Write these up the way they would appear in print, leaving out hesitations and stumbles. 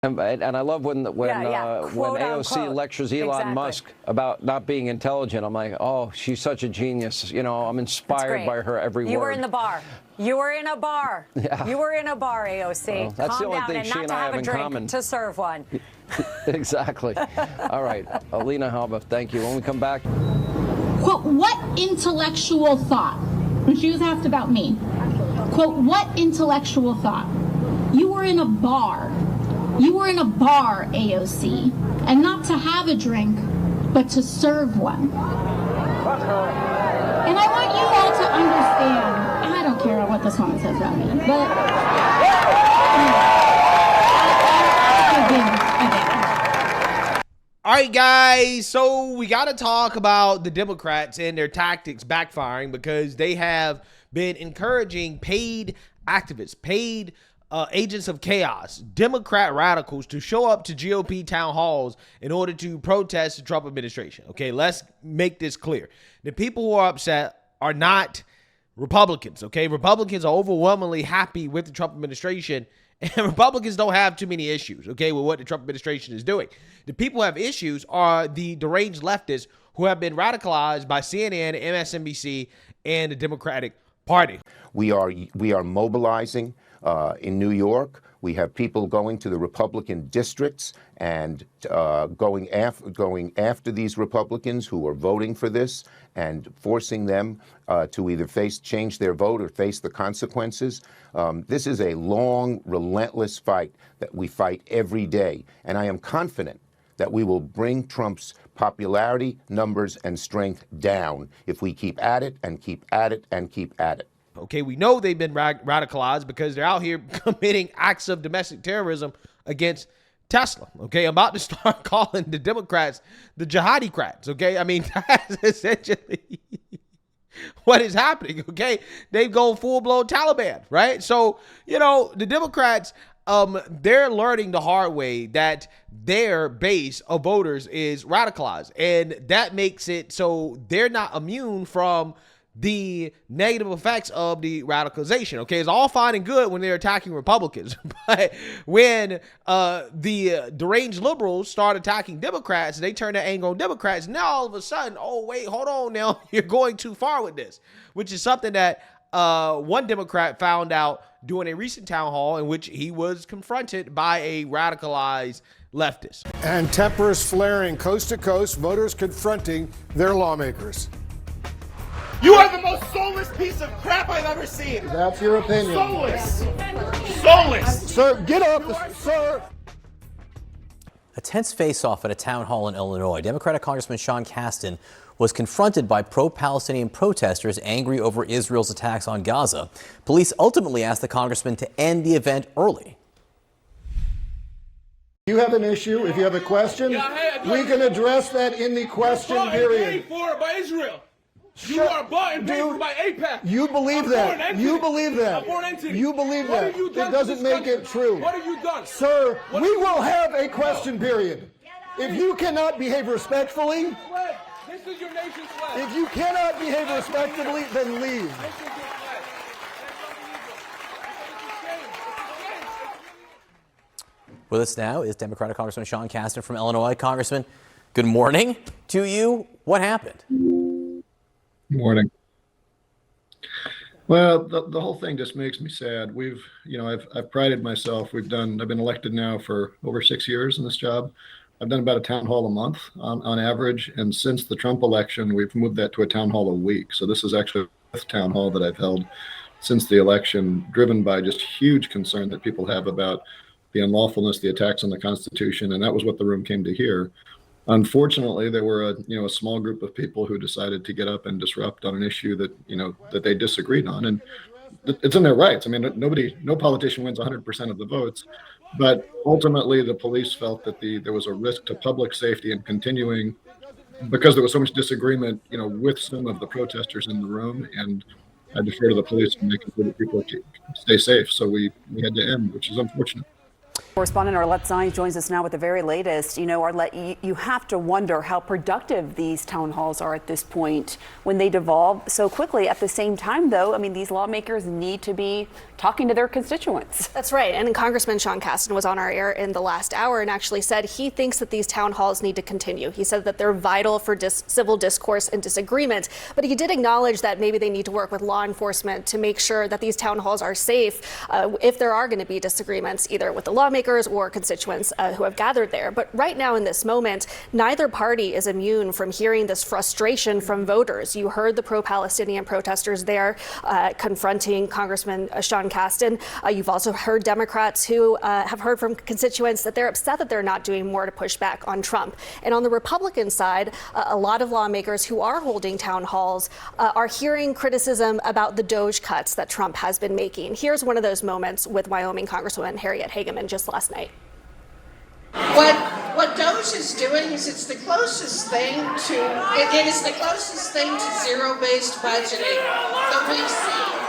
And I love when AOC unquote. lectures Elon Musk about not being intelligent. I'm like, oh, she's such a genius. You know, I'm inspired by her every word. You were in the bar. You were in a bar. Yeah. You were in a bar, AOC. Well, that's Calm the only down thing and she not and to I have have a in drink, common. to serve one. Exactly. All right. Alina Halba, thank you. When we come back. Quote, what intellectual thought? When she was asked about me. Quote, what intellectual thought? You were in a bar. You were in a bar, AOC, and not to have a drink, but to serve one. And I want you all to understand, I don't care what this woman says about me, but All right, guys, so we got to talk about the Democrats and their tactics backfiring because they have been encouraging paid activists, paid agents of chaos, Democrat radicals to show up to GOP town halls in order to protest the Trump administration. Okay, let's make this clear. The people who are upset are not Republicans, okay? Republicans are overwhelmingly happy with the Trump administration, and Republicans don't have too many issues, okay, with what the Trump administration is doing. The people who have issues are the deranged leftists who have been radicalized by CNN, MSNBC, and the Democratic Party. We are mobilizing in New York. We have people going to the Republican districts and going after these Republicans who are voting for this and forcing them to either change their vote or face the consequences. This is a long, relentless fight that we fight every day. And I am confident that we will bring Trump's popularity, numbers, and strength down if we keep at it and keep at it and keep at it. Okay, we know they've been radicalized because they're out here committing acts of domestic terrorism against Tesla. Okay, I'm about to start calling the Democrats the jihadi-crats. Okay, I mean, that's essentially what is happening. Okay, they've gone full-blown Taliban, right? So, you know, the Democrats, they're learning the hard way that their base of voters is radicalized, and that makes it so they're not immune from the negative effects of the radicalization. Okay, it's all fine and good when they're attacking Republicans, but when the deranged liberals start attacking Democrats, they turn their anger on Democrats. Now all of a sudden, oh wait, hold on, now you're going too far with this, which is something that one Democrat found out during a recent town hall in which he was confronted by a radicalized leftist. And tempers flaring coast to coast, voters confronting their lawmakers. You are the most soulless piece of crap I've ever seen. That's your opinion. Soulless. Soulless. Sir, get up, sir. A tense face-off at a town hall in Illinois. Democratic Congressman Sean Casten was confronted by pro-Palestinian protesters angry over Israel's attacks on Gaza. Police ultimately asked the congressman to end the event early. You have an issue. If you have a question, we can address that in the question period. Paid for by Israel. You are bought and paid for by AIPAC. You believe that. You believe that. You believe that. It doesn't make it true. What have you done? Sir, we will have a question period. If you cannot behave respectfully, this is your nation's flag. if you cannot behave respectfully, then leave. With us now is Democratic Congressman Sean Casten from Illinois. Congressman, good morning to you. What happened? Good morning. Well, the whole thing just makes me sad. I've prided myself. I've been elected now for over 6 years in this job. I've done about a town hall a month on average. And since the Trump election, we've moved that to a town hall a week. So this is actually the 5th town hall that I've held since the election, driven by just huge concern that people have about the unlawfulness, the attacks on the Constitution. And that was what the room came to hear. Unfortunately, there were a small group of people who decided to get up and disrupt on an issue that they disagreed on, and it's in their rights. I mean, no politician wins 100% of the votes, but ultimately the police felt that there was a risk to public safety and continuing because there was so much disagreement, with some of the protesters in the room, and I defer to the police in making sure that people stay safe. So we had to end, which is unfortunate. Correspondent Arlette Zine joins us now with the very latest. You know, Arlette, you have to wonder how productive these town halls are at this point when they devolve so quickly. At the same time, though, I mean, these lawmakers need to be talking to their constituents. That's right. And Congressman Sean Casten was on our air in the last hour and actually said he thinks that these town halls need to continue. He said that they're vital for civil discourse and disagreement. But he did acknowledge that maybe they need to work with law enforcement to make sure that these town halls are safe if there are going to be disagreements, either with the lawmakers or constituents who have gathered there. But right now in this moment, neither party is immune from hearing this frustration from voters. You heard the pro-Palestinian protesters there confronting Congressman Sean Casten. You've also heard Democrats who have heard from constituents that they're upset that they're not doing more to push back on Trump. And on the Republican side, a lot of lawmakers who are holding town halls are hearing criticism about the DOJ cuts that Trump has been making. Here's one of those moments with Wyoming Congresswoman Harriet Hageman just last night. What DOJ is doing is it's the closest thing to it is the closest thing to zero-based budgeting that we've seen.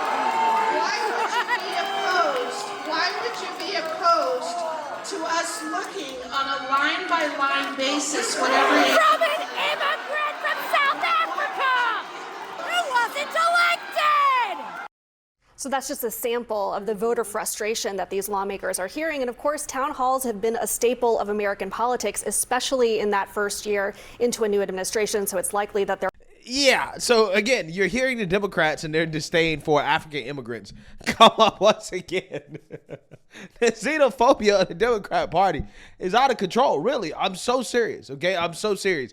Why would you be opposed to us looking on a line-by-line basis whenever you... From an immigrant from South Africa who wasn't elected! So that's just a sample of the voter frustration that these lawmakers are hearing. And of course, town halls have been a staple of American politics, especially in that first year into a new administration. So it's likely that they're... Yeah, so again, you're hearing the Democrats and their disdain for African immigrants come up once again. The xenophobia of the Democrat Party is out of control, really. I'm so serious, okay? I'm so serious.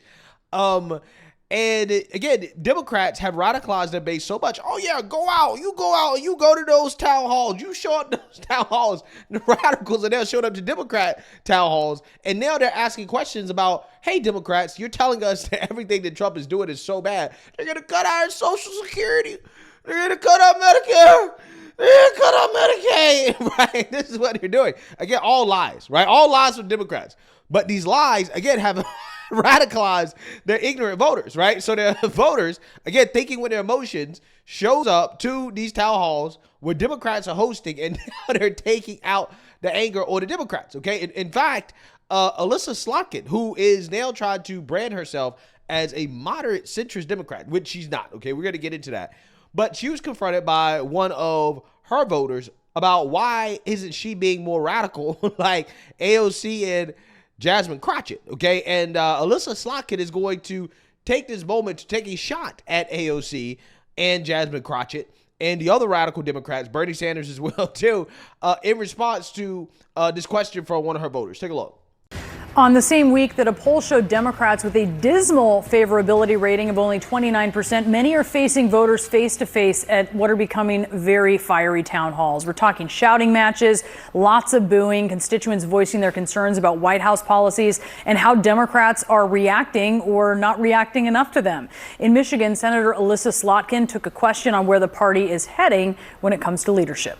And again, Democrats have radicalized their base so much. Oh yeah, go out, you go to those town halls, you show up to those town halls. The radicals are now showing up to Democrat town halls, and now they're asking questions about, hey, Democrats, you're telling us that everything that Trump is doing is so bad. They're gonna cut our Social Security. They're gonna cut our Medicare. They're gonna cut our Medicaid. Right? This is what they're doing. Again, all lies, right? All lies from Democrats. But these lies, again, have radicalized their ignorant voters, right? So their voters, again, thinking with their emotions, shows up to these town halls where Democrats are hosting, and now they're taking out the anger on the Democrats, okay? In fact, Elissa Slotkin, who is now trying to brand herself as a moderate centrist Democrat, which she's not, okay? We're going to get into that. But she was confronted by one of her voters about why isn't she being more radical like AOC and Jasmine Crockett, okay? And Elissa Slotkin is going to take this moment to take a shot at AOC and Jasmine Crockett and the other radical Democrats, Bernie Sanders as well, too, in response to this question from one of her voters. Take a look. On the same week that a poll showed Democrats with a dismal favorability rating of only 29%, many are facing voters face-to-face at what are becoming very fiery town halls. We're talking shouting matches, lots of booing, constituents voicing their concerns about White House policies and how Democrats are reacting or not reacting enough to them. In Michigan, Senator Elissa Slotkin took a question on where the party is heading when it comes to leadership.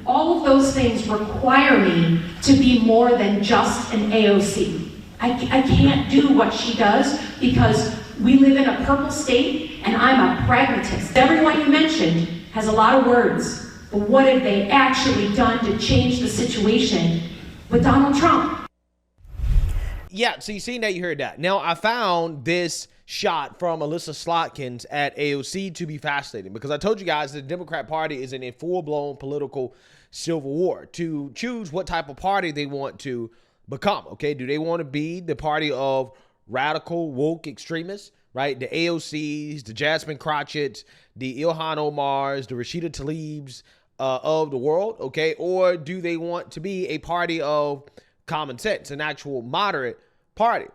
All of those things require me to be more than just an AOC. I can't do what she does because we live in a purple state and I'm a pragmatist. Everyone you mentioned has a lot of words, but what have they actually done to change the situation with Donald Trump? Yeah, so you seen that, you heard that. Now, I found this shot from Elissa Slotkin at AOC to be fascinating because I told you guys the Democrat Party is in a full-blown political civil war to choose what type of party they want to become, okay? Do they want to be the party of radical, woke extremists, right? The AOCs, the Jasmine Crotchets, the Ilhan Omars, the Rashida Tlaibs of the world, okay? Or do they want to be a party of common sense, an actual moderate party?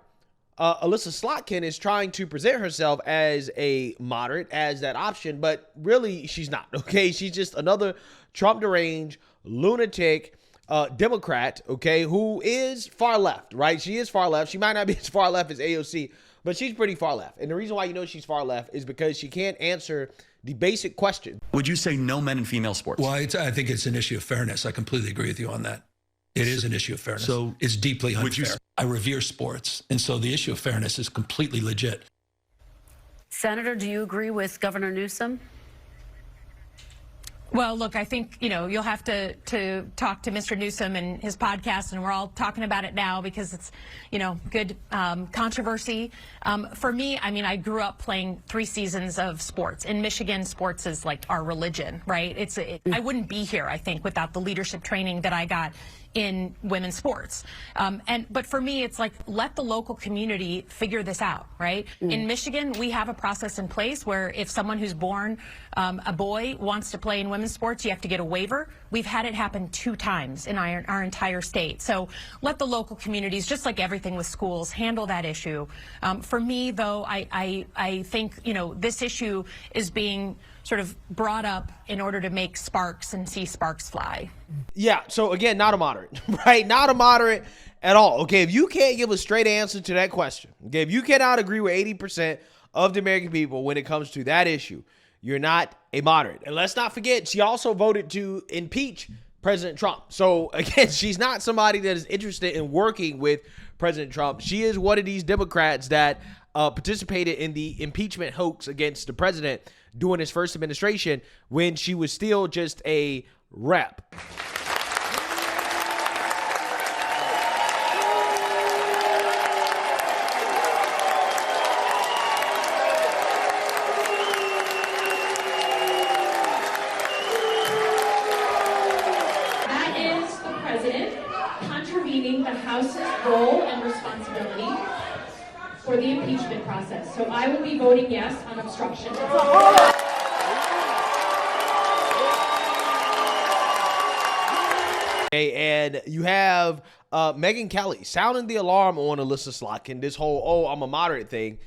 Elissa Slotkin is trying to present herself as a moderate, as that option, but really she's not, okay? She's just another Trump deranged, lunatic Democrat, okay, who is far left, right? She is far left. She might not be as far left as AOC, but she's pretty far left. And the reason why you know she's far left is because she can't answer the basic question. Would you say no men in female sports? Well, I think it's an issue of fairness. I completely agree with you on that. It is an issue of fairness. So it's deeply unfair. I revere sports, and so the issue of fairness is completely legit. Senator, do you agree with Governor Newsom? Well, look, I think, you'll have to talk to Mr. Newsom and his podcast, and we're all talking about it now because it's, good controversy. For me, I grew up playing 3 seasons of sports. In Michigan, sports is like our religion, right? I wouldn't be here, I think, without the leadership training that I got in women's sports. But for me, it's like, let the local community figure this out, right? In Michigan, we have a process in place where if someone who's born a boy wants to play in women's sports, you have to get a waiver. We've had it happen 2 times in our entire state. So let the local communities, just like everything with schools, handle that issue. For me, though, I think, this issue is being sort of brought up in order to make sparks and see sparks fly. Yeah, so again, not a moderate, right? Not a moderate at all. Okay, if you can't give a straight answer to that question, okay, if you cannot agree with 80% of the American people when it comes to that issue, you're not a moderate. And let's not forget, she also voted to impeach President Trump. So again, she's not somebody that is interested in working with President Trump. She is one of these Democrats that participated in the impeachment hoax against the president during his first administration when she was still just a rep. That is the president contravening the House's role and responsibility for the impeachment process. So I will be voting yes on obstruction. Okay, and you have Megyn Kelly sounding the alarm on Elissa Slotkin, this whole, I'm a moderate thing.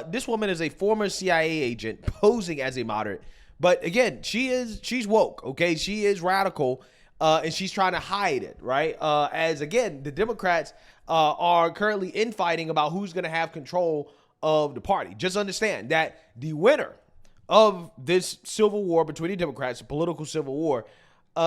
This woman is a former CIA agent posing as a moderate. But again, she's woke, okay? She is radical, and she's trying to hide it, right? As, again, the Democrats are currently infighting about who's going to have control of the party. Just understand that the winner of this civil war between the Democrats, the political civil war,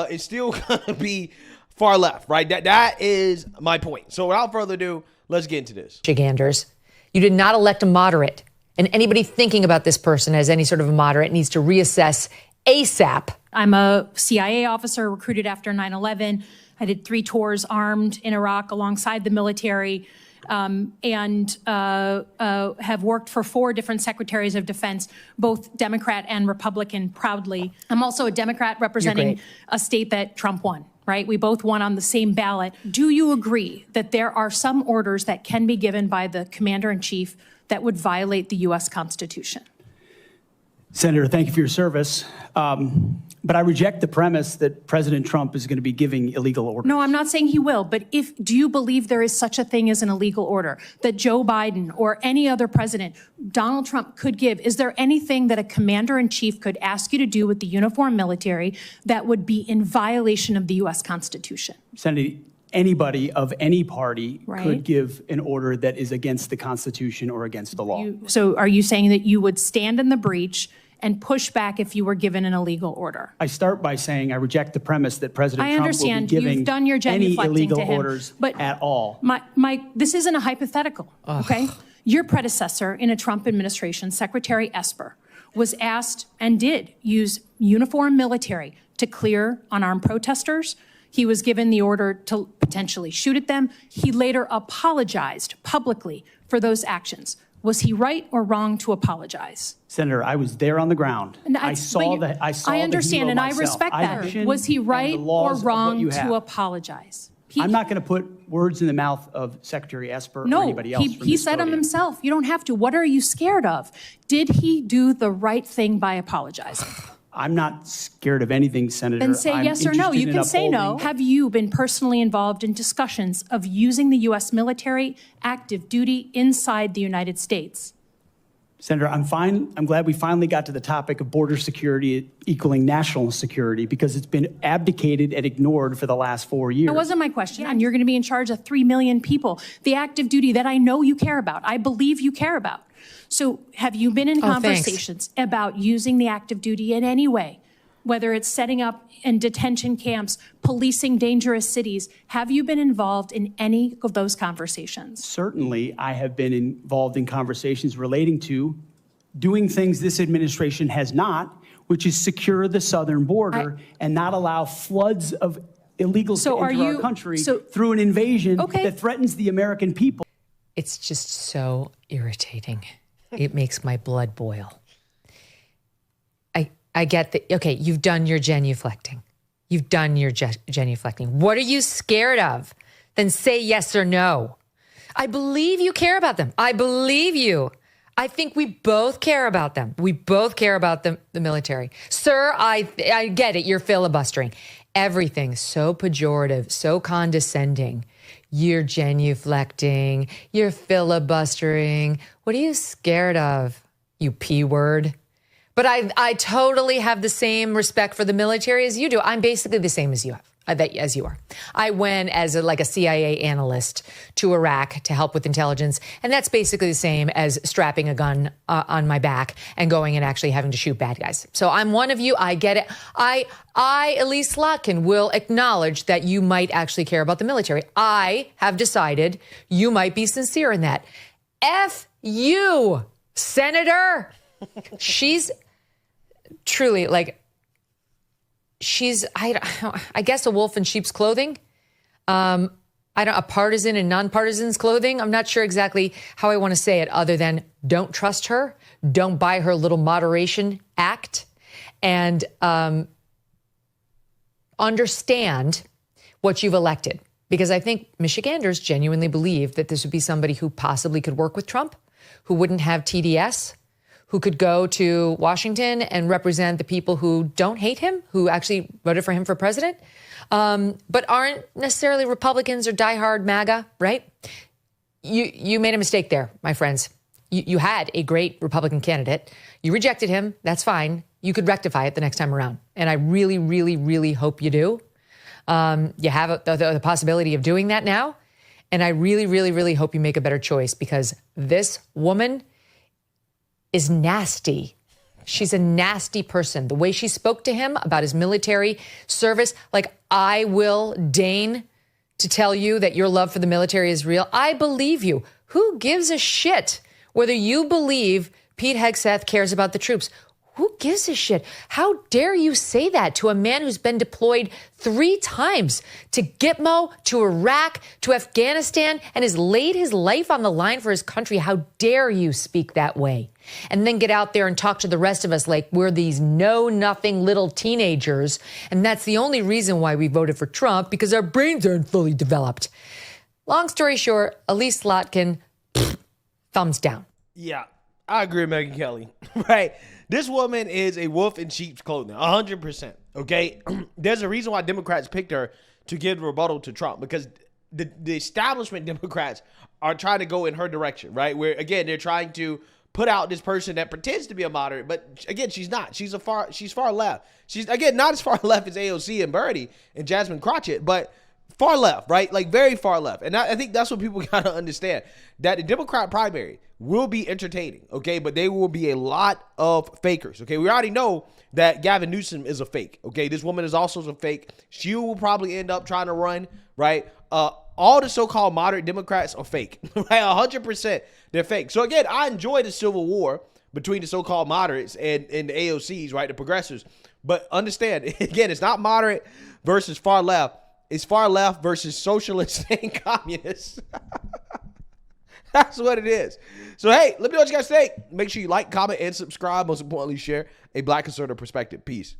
is still going to be far left, right? That is my point. So without further ado, let's get into this. Giganders, you did not elect a moderate. And anybody thinking about this person as any sort of a moderate needs to reassess ASAP. I'm a CIA officer recruited after 9/11. I did 3 tours armed in Iraq alongside the military, and have worked for 4 different secretaries of defense, both Democrat and Republican, proudly. I'm also a Democrat representing a state that Trump won, right? We both won on the same ballot. Do you agree that there are some orders that can be given by the commander-in-chief that would violate the U.S. Constitution? Senator, thank you for your service. But I reject the premise that President Trump is going to be giving illegal orders. No, I'm not saying he will, but do you believe there is such a thing as an illegal order that Joe Biden or any other president, Donald Trump, could give? Is there anything that a commander-in-chief could ask you to do with the uniformed military that would be in violation of the U.S. Constitution? Senator, anybody of any party could give an order that is against the Constitution or against the law. So are you saying that you would stand in the breach and push back if you were given an illegal order? I start by saying I reject the premise that President Trump will be giving you've done your any genuflecting illegal to him, orders but at all. This isn't a hypothetical, okay? Your predecessor in a Trump administration, Secretary Esper, was asked and did use uniformed military to clear unarmed protesters. He was given the order to potentially shoot at them. He later apologized publicly for those actions. Was he right or wrong to apologize? Senator, I was there on the ground. I saw that. I understand, and I respect that. Was he right or wrong to apologize? I'm not going to put words in the mouth of Secretary Esper or anybody else. He said them himself. You don't have to. What are you scared of? Did he do the right thing by apologizing? I'm not scared of anything, Senator. Then say yes or no. You can say no. Have you been personally involved in discussions of using the U.S. military active duty inside the United States? Senator, I'm fine. I'm glad we finally got to the topic of border security equaling national security because it's been abdicated and ignored for the last 4 years. That wasn't my question. And you're going to be in charge of 3 million people. The active duty that I know you care about, I believe you care about. So have you been in conversations about using the active duty in any way, whether it's setting up in detention camps, policing dangerous cities? Have you been involved in any of those conversations? Certainly, I have been involved in conversations relating to doing things this administration has not, which is secure the southern border and not allow floods of illegals to enter our country through an invasion that threatens the American people. It's just so irritating. It makes my blood boil. I get that. Okay, you've done your genuflecting. You've done your genuflecting. What are you scared of? Then say yes or no. I believe you care about them. I believe you. I think we both care about them. We both care about the military. Sir, I get it. You're filibustering. Everything's so pejorative, so condescending. You're genuflecting. You're filibustering. What are you scared of, you P word? But I totally have the same respect for the military as you do. I'm basically the same as you are. I went as a CIA analyst to Iraq to help with intelligence, and that's basically the same as strapping a gun on my back and going and actually having to shoot bad guys. So I'm one of you. I get it. I, Elissa Slotkin, will acknowledge that you might actually care about the military. I have decided you might be sincere in that. F you, Senator. She's truly she's, I guess, a wolf in sheep's clothing. A partisan in nonpartisan's clothing. I'm not sure exactly how I want to say it other than don't trust her. Don't buy her little moderation act. And understand what you've elected. Because I think Michiganders genuinely believe that this would be somebody who possibly could work with Trump, who wouldn't have TDS, who could go to Washington and represent the people who don't hate him, who actually voted for him for president, but aren't necessarily Republicans or diehard MAGA, right? You made a mistake there, my friends. You had a great Republican candidate. You rejected him. That's fine. You could rectify it the next time around. And I really, really, really hope you do. You have the possibility of doing that now. And I really, really, really hope you make a better choice, because this woman is nasty. She's a nasty person. The way she spoke to him about his military service, I will deign to tell you that your love for the military is real. I believe you. Who gives a shit whether you believe Pete Hegseth cares about the troops? Who gives a shit? How dare you say that to a man who's been deployed 3 times to Gitmo, to Iraq, to Afghanistan, and has laid his life on the line for his country? How dare you speak that way? And then get out there and talk to the rest of us like we're these know-nothing little teenagers. And that's the only reason why we voted for Trump, because our brains aren't fully developed. Long story short, Elissa Slotkin, thumbs down. Yeah, I agree with Megyn Kelly, right? This woman is a wolf in sheep's clothing, 100%, okay? There's a reason why Democrats picked her to give rebuttal to Trump, because the establishment Democrats are trying to go in her direction, right? Where, again, they're trying to put out this person that pretends to be a moderate, but, again, she's not. She's far left. She's, again, not as far left as AOC and Bernie and Jasmine Crotchet, but far left, right? Very far left. And I think that's what people got to understand, that the Democrat primary will be entertaining, okay? But there will be a lot of fakers, okay? We already know that Gavin Newsom is a fake, okay? This woman is also a fake. She will probably end up trying to run, right? All the so-called moderate Democrats are fake, right? 100% they're fake. So, again, I enjoy the civil war between the so-called moderates and the AOCs, right, the progressives. But understand, again, it's not moderate versus far left. It's far left versus socialists and communists. That's what it is. So, hey, let me know what you guys think. Make sure you like, comment, and subscribe. Most importantly, share a Black conservative perspective. Peace.